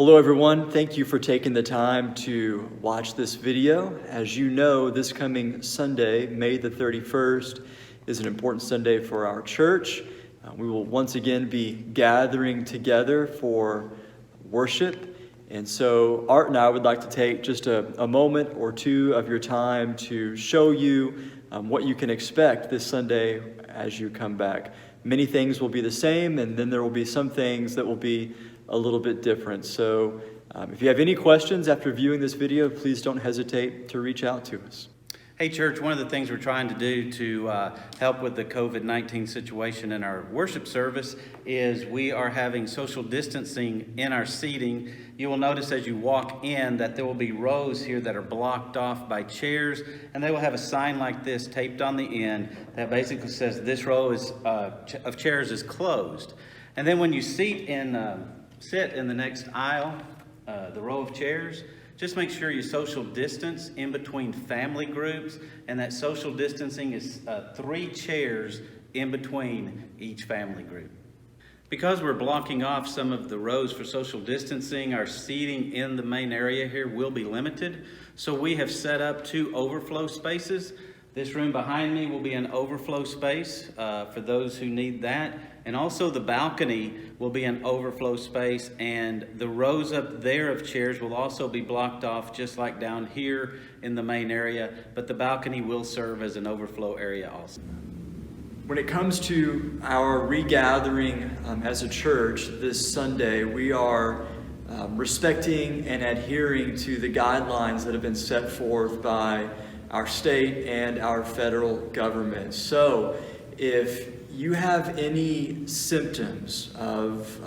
Hello everyone, thank you for taking the time to watch this video. As you know, this coming Sunday, May the 31st, is an important Sunday for our church. We will once again be gathering together for worship. And so Art and I would like to take just a moment or two of your time to show you what you can expect this Sunday as you come back. Many things will be the same, and then there will be some things that will be a little bit different. So if you have any questions after viewing this video, please don't hesitate to reach out to us. Hey church, one of the things we're trying to do to help with the COVID-19 situation in our worship service is we are having social distancing in our seating. You will notice as you walk in that there will be rows here that are blocked off by chairs, and they will have a sign like this taped on the end that basically says this row of chairs is closed. And then when you sit in the next aisle, the row of chairs, just make sure you social distance in between family groups, and that social distancing is 3 chairs in between each family group. Because we're blocking off some of the rows for social distancing, our seating in the main area here will be limited. So we have set up 2 overflow spaces. This room behind me will be an overflow space for those who need that. And also the balcony will be an overflow space, and the rows up there of chairs will also be blocked off just like down here in the main area, but the balcony will serve as an overflow area also. When it comes to our regathering as a church this Sunday, we are respecting and adhering to the guidelines that have been set forth by our state and our federal government. So if you have any symptoms of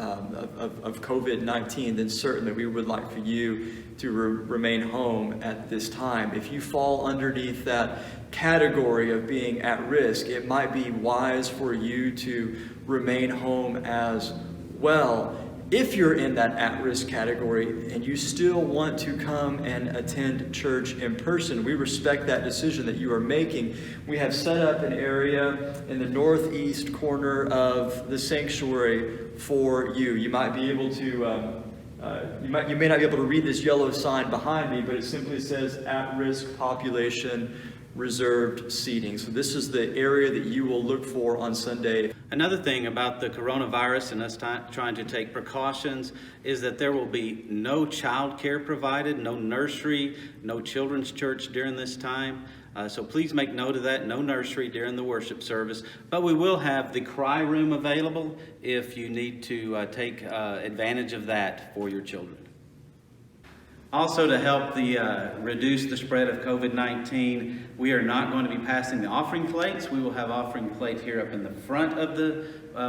COVID-19, then certainly we would like for you to remain home at this time. If you fall underneath that category of being at risk, it might be wise for you to remain home as well. If you're in that at-risk category and you still want to come and attend church in person, we respect that decision that you are making. We have set up an area in the northeast corner of the sanctuary for you. You might be able to, you may not be able to read this yellow sign behind me, but it simply says at-risk population reserved seating. So this is the area that you will look for on Sunday. Another thing about the coronavirus and us trying to take precautions is that there will be no child care provided, no nursery, no children's church during this time. So please make note of that, no nursery during the worship service. But we will have the cry room available if you need to take advantage of that for your children. Also, to help reduce the spread of COVID-19, we are not going to be passing the offering plates. We will have offering plate here up in the front of the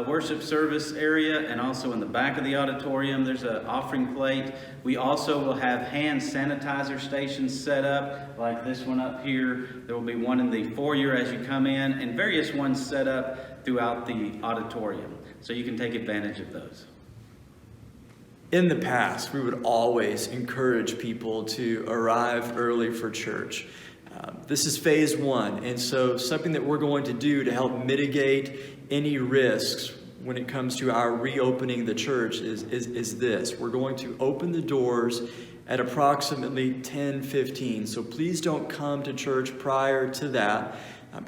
worship service area, and also in the back of the auditorium there's an offering plate. We also will have hand sanitizer stations set up, like this one up here. There will be one in the foyer as you come in, and various ones set up throughout the auditorium, so you can take advantage of those. In the past, we would always encourage people to arrive early for church. This is phase 1, and so something that we're going to do to help mitigate any risks when it comes to our reopening the church is this. We're going to open the doors at approximately 10:15, so please don't come to church prior to that.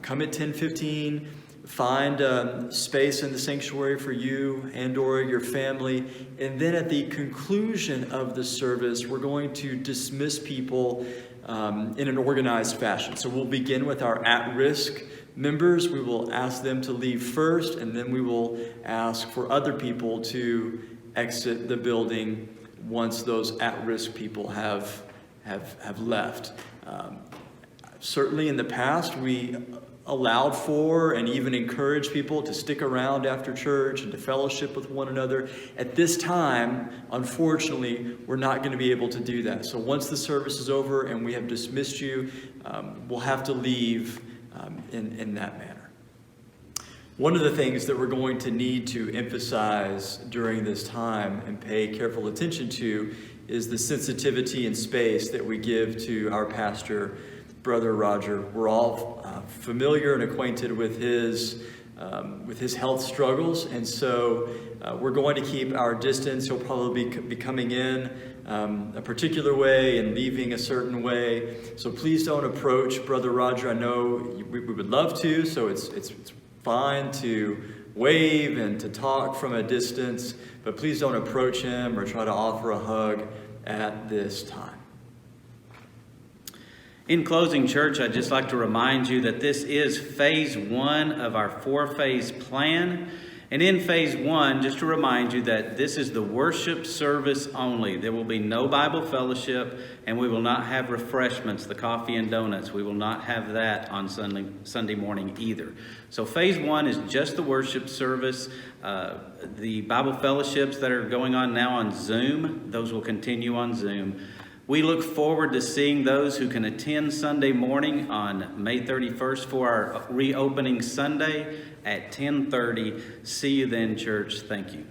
Come at 10:15. Find space in the sanctuary for you and or your family. And then at the conclusion of the service, we're going to dismiss people in an organized fashion. So we'll begin with our at-risk members. We will ask them to leave first, and then we will ask for other people to exit the building once those at-risk people have left. Certainly in the past, we allowed for and even encouraged people to stick around after church and to fellowship with one another. At this time, unfortunately, we're not going to be able to do that. So once the service is over and we have dismissed you, we'll have to leave in that manner. One of the things that we're going to need to emphasize during this time and pay careful attention to is the sensitivity and space that we give to our pastor, Brother Roger. We're all familiar and acquainted with his with his health struggles, and so we're going to keep our distance. He'll probably be coming in a particular way and leaving a certain way. So please don't approach Brother Roger. I know we would love to, so it's fine to wave and to talk from a distance, but please don't approach him or try to offer a hug at this time. In closing, church, I'd just like to remind you that this is phase 1 of our 4-phase plan. And in phase 1, just to remind you that this is the worship service only. There will be no Bible fellowship, and we will not have refreshments, the coffee and donuts. We will not have that on Sunday morning either. So phase 1 is just the worship service. The Bible fellowships that are going on now on Zoom, those will continue on Zoom. We look forward to seeing those who can attend Sunday morning on May 31st for our reopening Sunday at 10:30. See you then, church. Thank you.